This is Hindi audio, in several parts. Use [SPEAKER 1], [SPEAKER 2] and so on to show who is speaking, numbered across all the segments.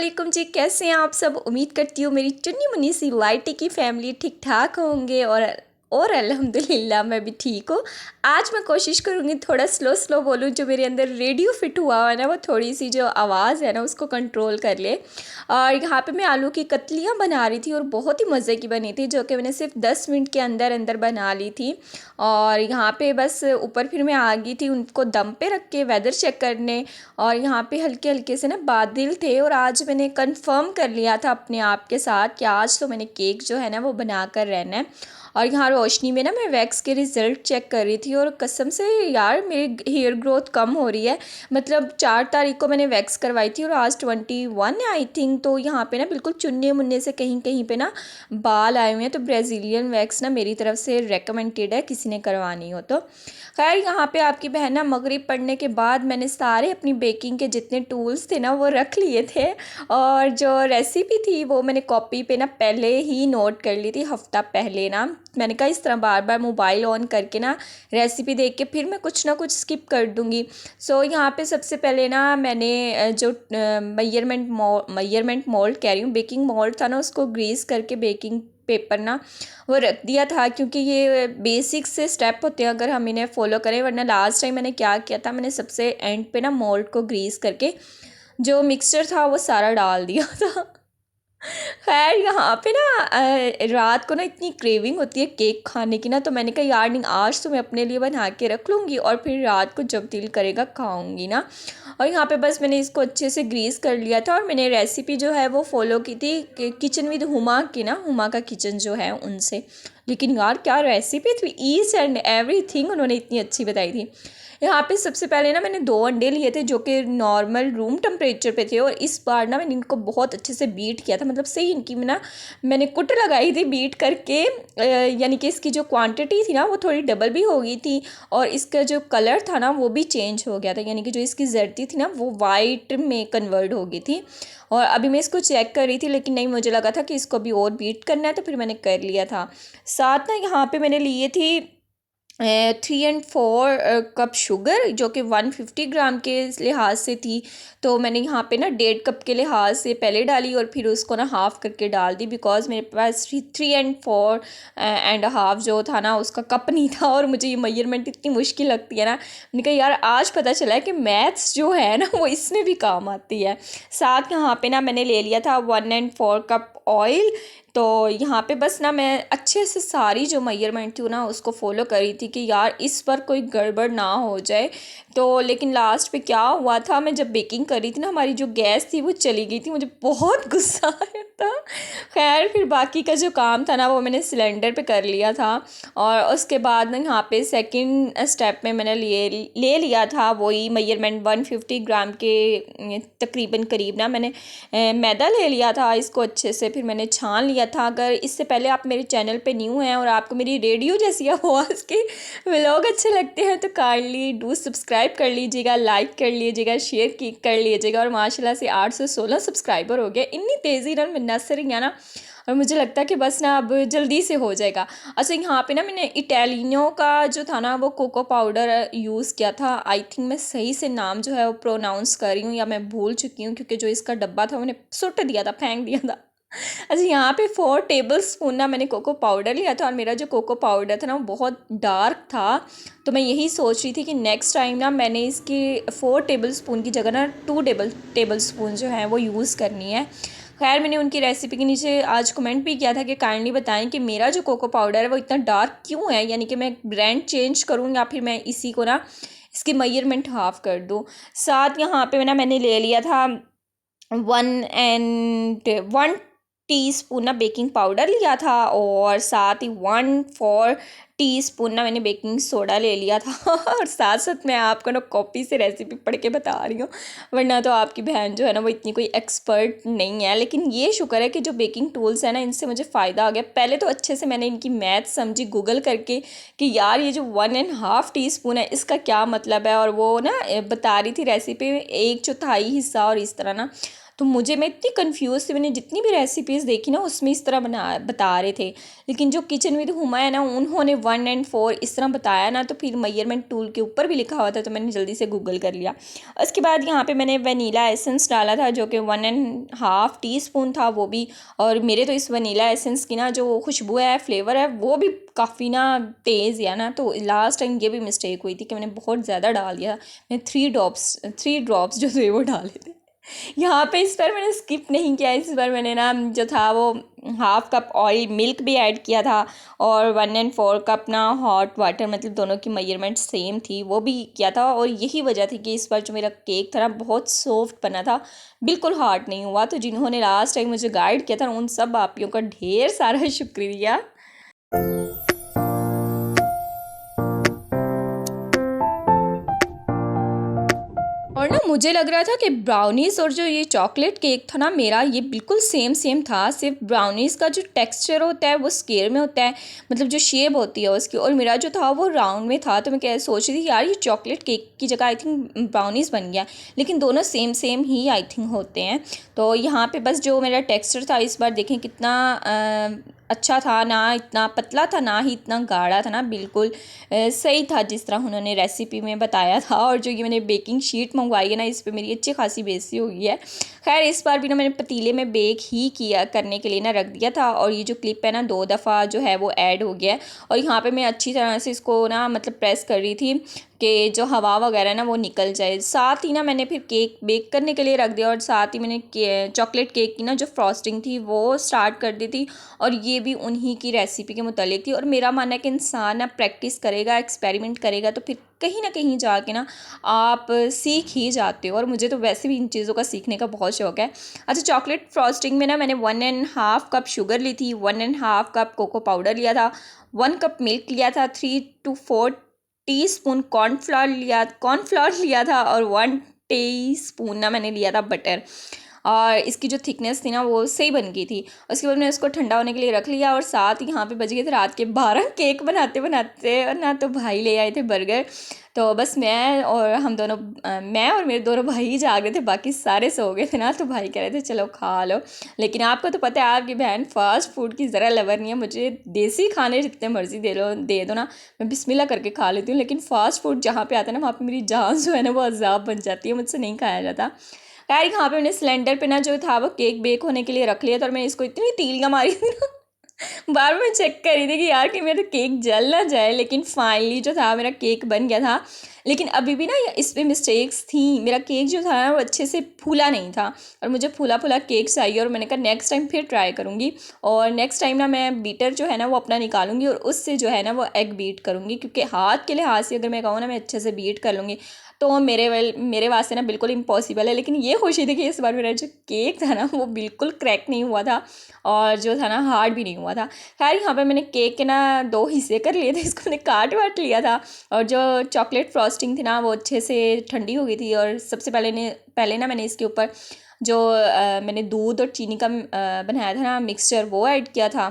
[SPEAKER 1] वालेकुम जी, कैसे हैं आप सब। उम्मीद करती हूँ मेरी चुन्नी मुन्नी सी लाइटी की फैमिली ठीक ठाक होंगे और अल्हम्दुलिल्लाह मैं भी ठीक हूँ। आज मैं कोशिश करूँगी थोड़ा स्लो स्लो बोलूँ, जो मेरे अंदर रेडियो फिट हुआ है ना वो थोड़ी सी जो आवाज़ है ना उसको कंट्रोल कर ले। और यहाँ पे मैं आलू की कतलियाँ बना रही थी और बहुत ही मज़े की बनी थी, जो कि मैंने सिर्फ 10 मिनट के अंदर अंदर बना ली थी। और यहाँ पे बस ऊपर फिर मैं आ गई थी उनको दम पे रख के वेदर चेक करने। और यहाँ पे हल्के हल्के से ना बादल थे और आज मैंने कंफर्म कर लिया था अपने आप के साथ कि आज तो मैंने केक जो है ना वो बना कर रहना है। और यहाँ रोशनी में ना मैं वैक्स के रिज़ल्ट चेक कर रही थी और कसम से यार मेरी हेयर ग्रोथ कम हो रही है। मतलब 4 तारीख को मैंने वैक्स करवाई थी और आज 21 है आई थिंक। तो यहाँ पे ना बिल्कुल चुन्ने मुन्ने से कहीं कहीं पे ना बाल आए हुए हैं। तो ब्राज़ीलियन वैक्स ना मेरी तरफ से रेकमेंडेड है किसी ने करवानी हो तो। खैर यहाँ पे आपकी बहन ना मगरिब पढ़ने के बाद मैंने सारे अपनी बेकिंग के जितने टूल्स थे ना वो रख लिए थे। और जो रेसिपी थी वो मैंने कॉपी पे ना पहले ही नोट कर ली थी हफ्ता पहले ना। मैंने कहा इस तरह बार बार मोबाइल ऑन करके ना रेसिपी देख के फिर मैं कुछ ना कुछ स्किप कर दूँगी। सो यहाँ पे सबसे पहले ना मैंने जो मयरमेंट मोल्ड कह रही हूँ, बेकिंग मोल्ड था ना उसको ग्रीस करके बेकिंग पेपर ना वो रख दिया था, क्योंकि ये बेसिक से स्टेप होते हैं अगर हम इन्हें फॉलो करें। वरना लास्ट टाइम मैंने क्या किया था, मैंने सबसे एंड पे ना मोल्ड को ग्रीस करके जो मिक्सचर था वो सारा डाल दिया था। खैर यहाँ पे ना रात को ना इतनी क्रेविंग होती है केक खाने की ना, तो मैंने कहा यार नहीं आज तो मैं अपने लिए बना के रख लूँगी और फिर रात को जब दिल करेगा खाऊंगी ना। और यहाँ पे बस मैंने इसको अच्छे से ग्रीस कर लिया था और मैंने रेसिपी जो है वो फॉलो की थी किचन विद हुमा की ना, हुमा का किचन जो है उनसे। लेकिन यार क्या रेसिपी थी, ईच एंड एवरीथिंग उन्होंने इतनी अच्छी बताई थी। यहाँ पे सबसे पहले ना मैंने 2 अंडे लिए थे जो कि नॉर्मल रूम टेम्परेचर पे थे और इस बार ना मैंने इनको बहुत अच्छे से बीट किया था। मतलब सही इनकी ना मैंने कुट लगाई थी बीट करके, यानी कि इसकी जो क्वांटिटी थी ना वो थोड़ी डबल भी हो गई थी और इसका जो कलर था ना वो भी चेंज हो गया था, यानी कि जो इसकी जर्दी थी ना वो वाइट में कन्वर्ट हो गई थी। और अभी मैं इसको चेक कर रही थी लेकिन नहीं, मुझे लगा था कि इसको अभी और बीट करना है तो फिर मैंने कर लिया था। साथ ना यहाँ पे मैंने लिए थी 3 और 4 कप शुगर, जो कि 150 ग्राम के लिहाज से थी। तो मैंने यहाँ पे ना 1.5 कप के लिहाज से पहले डाली और फिर उसको ना हाफ़ करके डाल दी, बिकॉज़ मेरे पास 3 और 4 एंड हाफ जो था ना उसका कप नहीं था और मुझे ये मेजरमेंट इतनी मुश्किल लगती है ना। मैंने कहा यार आज पता चला है कि मैथ्स जो है ना वो इसमें भी काम आती है। साथ यहाँ पे ना मैंने ले लिया था 1 और 4 कप ऑयल। तो यहाँ पे बस ना मैं अच्छे से सारी जो मेजरमेंट थी ना उसको फॉलो करी थी कि यार इस पर कोई गड़बड़ ना हो जाए। तो लेकिन लास्ट पे क्या हुआ था, मैं जब बेकिंग कर रही थी ना हमारी जो गैस थी वो चली गई थी, मुझे बहुत गुस्सा आया था। खैर फिर बाकी का जो काम था ना वो मैंने सिलेंडर पे कर लिया था। और उसके बाद ना यहाँ पे सेकंड स्टेप में मैंने ले लिया था वही मेजरमेंट 150 ग्राम के तकरीबन करीब ना मैंने मैदा ले लिया था। इसको अच्छे से फिर मैंने छान लिया था। अगर इससे पहले आप मेरे चैनल पे न्यू हैं और आपको मेरी रेडियो जैसी आवाज़ के व्लॉग अच्छे लगते हैं तो काइंडली डू सब्सक्राइब कर लीजिएगा, लाइक कर लीजिएगा, शेयर कर लीजिएगा। और माशाल्लाह से 816 सब्सक्राइबर हो गए। इतनी तेज़ी ना मैं नस रही है ना और मुझे लगता है कि बस ना अब जल्दी से हो जाएगा। अच्छा यहाँ पे ना मैंने इटालिनो का जो था ना वो कोको पाउडर यूज़ किया था। आई थिंक मैं सही से नाम जो है वो प्रोनाउंस कर रही हूँ या मैं भूल चुकी हूँ, क्योंकि जो इसका डब्बा था मैंने सुट दिया था, फेंक दिया था। अच्छा यहाँ पे 4 टेबल स्पून ना मैंने कोको पाउडर लिया था और मेरा जो कोको पाउडर था ना वो बहुत डार्क था। तो मैं यही सोच रही थी कि नेक्स्ट टाइम ना मैंने इसकी 4 टेबल स्पून की जगह ना 2 टेबल स्पून जो है वो यूज़ करनी है। खैर मैंने उनकी रेसिपी के नीचे आज कमेंट भी किया था कि काइंडली बताएं कि मेरा जो कोको पाउडर है वो इतना डार्क क्यों है, यानी कि मैं ब्रांड चेंज करूँ या फिर मैं इसी को ना इसकी मेजरमेंट हाफ़ कर दूँ। साथ यहाँ पे मैंने ले लिया था 1 टीस्पून ना बेकिंग पाउडर लिया था और साथ ही 1/4 टीस्पून ना मैंने बेकिंग सोडा ले लिया था। और साथ साथ मैं आपको ना कॉपी से रेसिपी पढ़ के बता रही हूँ, वरना तो आपकी बहन जो है ना वो इतनी कोई एक्सपर्ट नहीं है। लेकिन ये शुक्र है कि जो बेकिंग टूल्स है ना इनसे मुझे फ़ायदा आ गया। पहले तो अच्छे से मैंने इनकी मैथ समझी गूगल करके कि यार ये जो 1.5 टीस्पून है इसका क्या मतलब है, और वो ना बता रही थी रेसिपी में 1/4 हिस्सा और इस तरह ना। तो मैं इतनी कंफ्यूज थी, मैंने जितनी भी रेसिपीज़ देखी ना उसमें इस तरह बता रहे थे, लेकिन जो किचन विद हुमा है ना उन्होंने 1 and 4 इस तरह बताया ना, तो फिर मेजरमेंट टूल के ऊपर भी लिखा हुआ था, तो मैंने जल्दी से गूगल कर लिया। उसके बाद यहाँ पे मैंने वनीला एसेंस डाला था जो कि 1.5 टीस्पून था वो भी। और मेरे तो इस वनीला एसेंस की ना जो खुशबू है, फ्लेवर है, वो भी काफ़ी ना तेज़ है ना, तो लास्ट टाइम ये भी मिस्टेक हुई थी कि मैंने बहुत ज़्यादा डाल दिया। मैं 3 ड्रॉप्स जो थे वो डाले थे। यहाँ पे इस बार मैंने स्किप नहीं किया, इस बार मैंने ना जो था वो हाफ कप ऑयल मिल्क भी ऐड किया था, और 1 and 4 कप ना हॉट वाटर, मतलब दोनों की मेजरमेंट सेम थी, वो भी किया था। और यही वजह थी कि इस बार जो मेरा केक था ना बहुत सॉफ्ट बना था, बिल्कुल हार्ड नहीं हुआ। तो जिन्होंने लास्ट टाइम मुझे गाइड किया था उन सब आपियों का ढेर सारा शुक्रिया। और ना मुझे लग रहा था कि ब्राउनीज़ और जो ये चॉकलेट केक था ना मेरा, ये बिल्कुल सेम सेम था, सिर्फ ब्राउनीज़ का जो टेक्सचर होता है वो स्क्वायर में होता है, मतलब जो शेप होती है उसकी, और मेरा जो था वो राउंड में था। तो मैं क्या सोच रही थी यार ये चॉकलेट केक की जगह आई थिंक ब्राउनीज़ बन गया, लेकिन दोनों same same he I think होते हैं। तो यहाँ पे बस जो मेरा टेक्सचर था इस बार देखें कितना अच्छा था, ना इतना पतला था ना ही इतना गाढ़ा था, ना बिल्कुल सही था जिस तरह उन्होंने रेसिपी में बताया था। और जो ये मैंने बेकिंग शीट मंगवाई है ना, इस पे मेरी अच्छी खासी बेइज्जती हो गई है। खैर इस बार भी ना मैंने पतीले में बेक ही किया करने के लिए ना रख दिया था, और ये जो क्लिप है ना 2 दफ़ा जो है वो ऐड हो गया है। और यहाँ पे मैं अच्छी तरह से इसको ना मतलब प्रेस कर रही थी कि जो हवा वगैरह ना वो निकल जाए। साथ ही ना मैंने फिर केक बेक करने के लिए रख दिया, और साथ ही मैंने चॉकलेट केक की ना जो फ्रॉस्टिंग थी वो स्टार्ट कर दी थी, और ये भी उन्हीं की रेसिपी के मुतालिक थी। और मेरा मानना है कि इंसान ना प्रैक्टिस करेगा, एक्सपेरिमेंट करेगा, तो फिर कहीं ना कहीं जाके ना आप सीख ही जाते हो, और मुझे तो वैसे भी इन चीज़ों का सीखने का बहुत शौक है। अच्छा, चॉकलेट फ्रॉस्टिंग में ना मैंने 1.5 कप शुगर ली थी, 1.5 कप कोको पाउडर लिया था, 1 कप मिल्क लिया था, 3 to 4 टीस्पून कॉर्नफ्लावर लिया था, और 1 टीस्पून ना मैंने लिया था बटर। और इसकी जो थिकनेस थी ना वो सही बन गई थी। उसके बाद मैंने उसको ठंडा होने के लिए रख लिया, और साथ ही यहाँ पे बज गए थे रात के 12। केक बनाते बनाते और ना तो भाई ले आए थे बर्गर, तो बस मैं और मेरे दोनों भाई ही जाग रहे थे, बाकी सारे सो गए थे ना। तो भाई कह रहे थे चलो खा लो, लेकिन आपको तो पता है आपकी बहन फास्ट फूड की ज़रा लवर नहीं है। मुझे देसी खाने जितने मर्जी दे दो ना, मैं बिस्मिल्लाह करके खा लेती हूँ, लेकिन फास्ट फूड जहाँ पे आता है ना वहाँ पे मेरी जान जो है ना वो अजाब बन जाती है, मुझसे नहीं खाया जाता। खैर यहाँ पे मैंने सिलेंडर पे ना जो था वो केक बेक होने के लिए रख लिया था, और मैंने इसको इतनी तीलियाँ मारी थी ना बार मैं चेक कर रही थी कि यार कि मेरा केक जल ना जाए, लेकिन फाइनली जो था मेरा केक बन गया था। लेकिन अभी भी ना इस पे मिस्टेक्स थी, मेरा केक जो था ना वो अच्छे से फूला नहीं था, और मुझे फूला फूला केक चाहिए, और मैंने कहा नेक्स्ट टाइम फिर ट्राई करूँगी। और नेक्स्ट टाइम ना मैं बीटर जो है ना वो अपना निकालूंगी, और उससे जो है ना वो एग बीट करूँगी, क्योंकि हाथ के लिहाज से अगर मैं कहूँ ना मैं अच्छे से बीट कर लूँगी, तो मेरे वास्ते ना बिल्कुल इम्पॉसिबल है। लेकिन ये खुशी थी कि इस बार मेरा जो केक था ना वो बिल्कुल क्रैक नहीं हुआ था, और जो था ना हार्ड भी नहीं हुआ था। खैर यहाँ पे मैंने केक के ना 2 हिस्से कर लिए थे, इसको मैंने काट वाट लिया था, और जो चॉकलेट फ्रॉस्टिंग थी ना वो अच्छे से ठंडी हो गई थी। और सबसे पहले ना मैंने इसके ऊपर जो मैंने दूध और चीनी का बनाया था ना मिक्सचर वो ऐड किया था,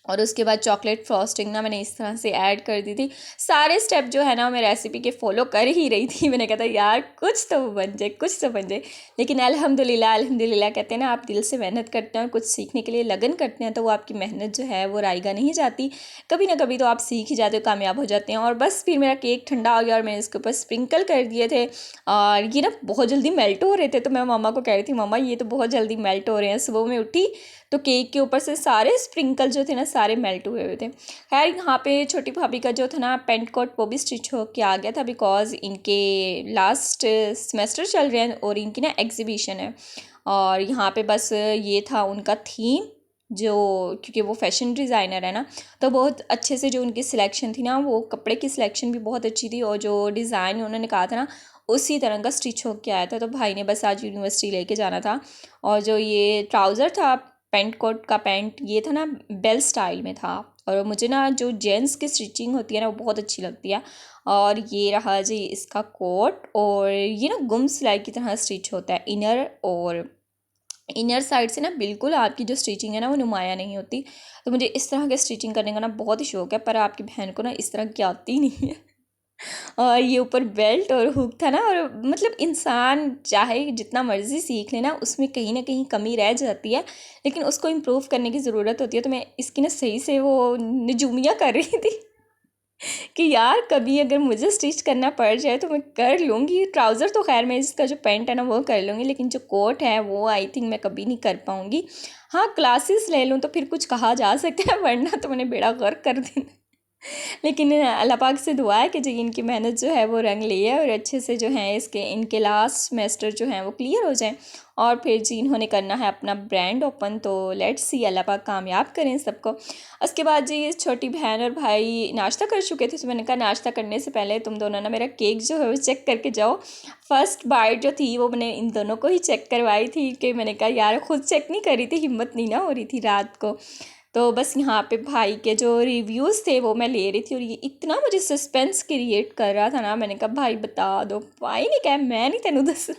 [SPEAKER 1] और उसके बाद चॉकलेट फ्रॉस्टिंग ना मैंने इस तरह से ऐड कर दी थी। सारे स्टेप जो है ना मैं रेसिपी के फॉलो कर ही रही थी। मैंने कहा था यार कुछ तो बन जाए, कुछ तो बन जाए। लेकिन अल्हम्दुलिल्लाह अल्हम्दुलिल्लाह कहते हैं ना, आप दिल से मेहनत करते हैं और कुछ सीखने के लिए लगन करते हैं, तो वो आपकी मेहनत जो है वो रायगा नहीं जाती। कभी ना कभी तो आप सीख ही जाते हो, कामयाब हो जाते हैं। और बस फिर मेरा केक ठंडा हो गया, और मैंने इसके ऊपर स्प्रिंकल कर दिए थे, और ये ना बहुत जल्दी मेल्ट हो रहे थे। तो मैं मामा को कह रही थी मामा ये तो बहुत जल्दी मेल्ट हो रहे हैं। सुबह में उठी तो केक के ऊपर से सारे स्प्रिंकल जो थे ना सारे मेल्ट हुए हुए थे। खैर यहाँ पे छोटी भाभी का जो था ना पेंट कोट वो भी स्टिच हो के आ गया था, बिकॉज इनके लास्ट सेमेस्टर चल रहे हैं और इनकी ना एग्जीबिशन है। और यहाँ पे बस ये था उनका थीम, जो क्योंकि वो फैशन डिज़ाइनर है ना, तो बहुत अच्छे से जो उनकी सिलेक्शन थी ना, वो कपड़े की सिलेक्शन भी बहुत अच्छी थी, और जो डिज़ाइन उन्होंने कहा था ना उसी तरह का स्टिच होके आया था। तो भाई ने बस आज यूनिवर्सिटी लेके जाना था। और जो ये ट्राउज़र था पेंट कोट का पैंट, ये था ना बेल स्टाइल में था, और मुझे ना जो जेंट्स की स्टिचिंग होती है ना वो बहुत अच्छी लगती है। और ये रहा जी इसका कोट, और ये ना गुम सिलाई की तरह स्टिच होता है इनर साइड से ना बिल्कुल आपकी जो स्टिचिंग है ना वो नुमाया नहीं होती। तो मुझे इस तरह के स्टिचिंग करने का ना बहुत ही शौक है, पर आपकी बहन को ना इस तरह की आती नहीं है। और ये ऊपर बेल्ट और हुक था ना, और मतलब इंसान चाहे जितना मर्ज़ी सीख लेना, उसमें कहीं ना कहीं कमी रह जाती है, लेकिन उसको इम्प्रूव करने की ज़रूरत होती है। तो मैं इसकी ना सही से वो निजूमियाँ कर रही थी कि यार कभी अगर मुझे स्टिच करना पड़ जाए तो मैं कर लूँगी। ट्राउज़र तो खैर मैं इसका जो पैंट है ना वो कर लूँगी, लेकिन जो कोट है वो आई थिंक मैं कभी नहीं कर पाऊँगी। हाँ, क्लासेस ले लूँ तो फिर कुछ कहा जा सकता है, वरना तो मैंने बेड़ा गर्क कर देना। लेकिन अल्लाह पाक से दुआ है कि जी इनकी मेहनत जो है वो रंग लिए और अच्छे से जो है इसके इनके लास्ट सेमेस्टर जो हैं वो क्लियर हो जाएं, और फिर जी इन्होंने करना है अपना ब्रांड ओपन। तो लेट्स सी, अल्लाह पाक कामयाब करें सबको। उसके बाद जी छोटी बहन और भाई नाश्ता कर चुके थे, तो मैंने कहा नाश्ता करने से पहले तुम दोनों ना मेरा केक जो है वो चेक करके जाओ। फर्स्ट बाइट जो थी वो मैंने इन दोनों को ही चेक करवाई थी, कि मैंने कहा यार खुद चेक नहीं करी थी, हिम्मत नहीं ना हो रही थी रात को। तो बस यहाँ पे भाई के जो रिव्यूज़ थे वो मैं ले रही थी, और ये इतना मुझे सस्पेंस क्रिएट कर रहा था ना, मैंने कहा भाई बता दो। भाई ने कहा मैं नहीं तेनू दस,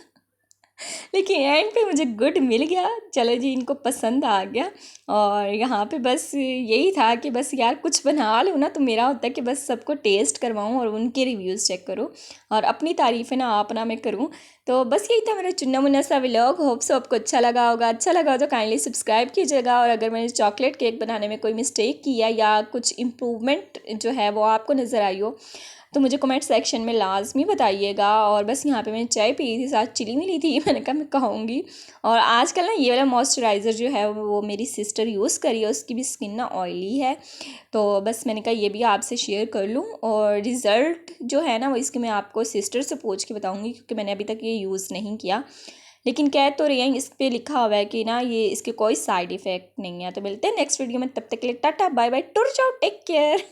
[SPEAKER 1] लेकिन एंड पे मुझे गुड मिल गया। चलो जी, इनको पसंद आ गया। और यहाँ पे बस यही था कि बस यार कुछ बना लूँ ना, तो मेरा होता है कि बस सबको टेस्ट करवाऊँ और उनके रिव्यूज़ चेक करूँ, और अपनी तारीफ़ें ना आप ना मैं करूँ। तो बस यही था मेरा चुन्ना मुन्ना सा व्लॉग। होप सो आपको अच्छा लगा होगा। अच्छा लगा हो तो काइंडली सब्सक्राइब कीजिएगा, और अगर मैंने चॉकलेट केक बनाने में कोई मिस्टेक किया या कुछ इम्प्रूवमेंट जो है वो आपको नज़र आई हो तो मुझे कमेंट सेक्शन में लाजमी बताइएगा। और बस यहाँ पे मैंने चाय पी थी, साथ चिली मिली थी, मैंने कहा मैं कहूँगी। और आजकल ना ये वाला मॉइस्चराइज़र जो है वो मेरी सिस्टर यूज़ करी है, उसकी भी स्किन ना ऑयली है, तो बस मैंने कहा ये भी आपसे शेयर कर लूँ। और रिज़ल्ट जो है ना वो इसके मैं आपको सिस्टर से पूछ के बताऊँगी, क्योंकि मैंने अभी तक ये यूज़ नहीं किया। लेकिन कह तो रही हैं, इस पे लिखा हुआ है कि ना ये इसके कोई साइड इफ़ेक्ट नहीं है। तो मिलते हैं नेक्स्ट वीडियो में, तब तक के लिए टाटा बाय बाय, टुर जाओ, टेक केयर।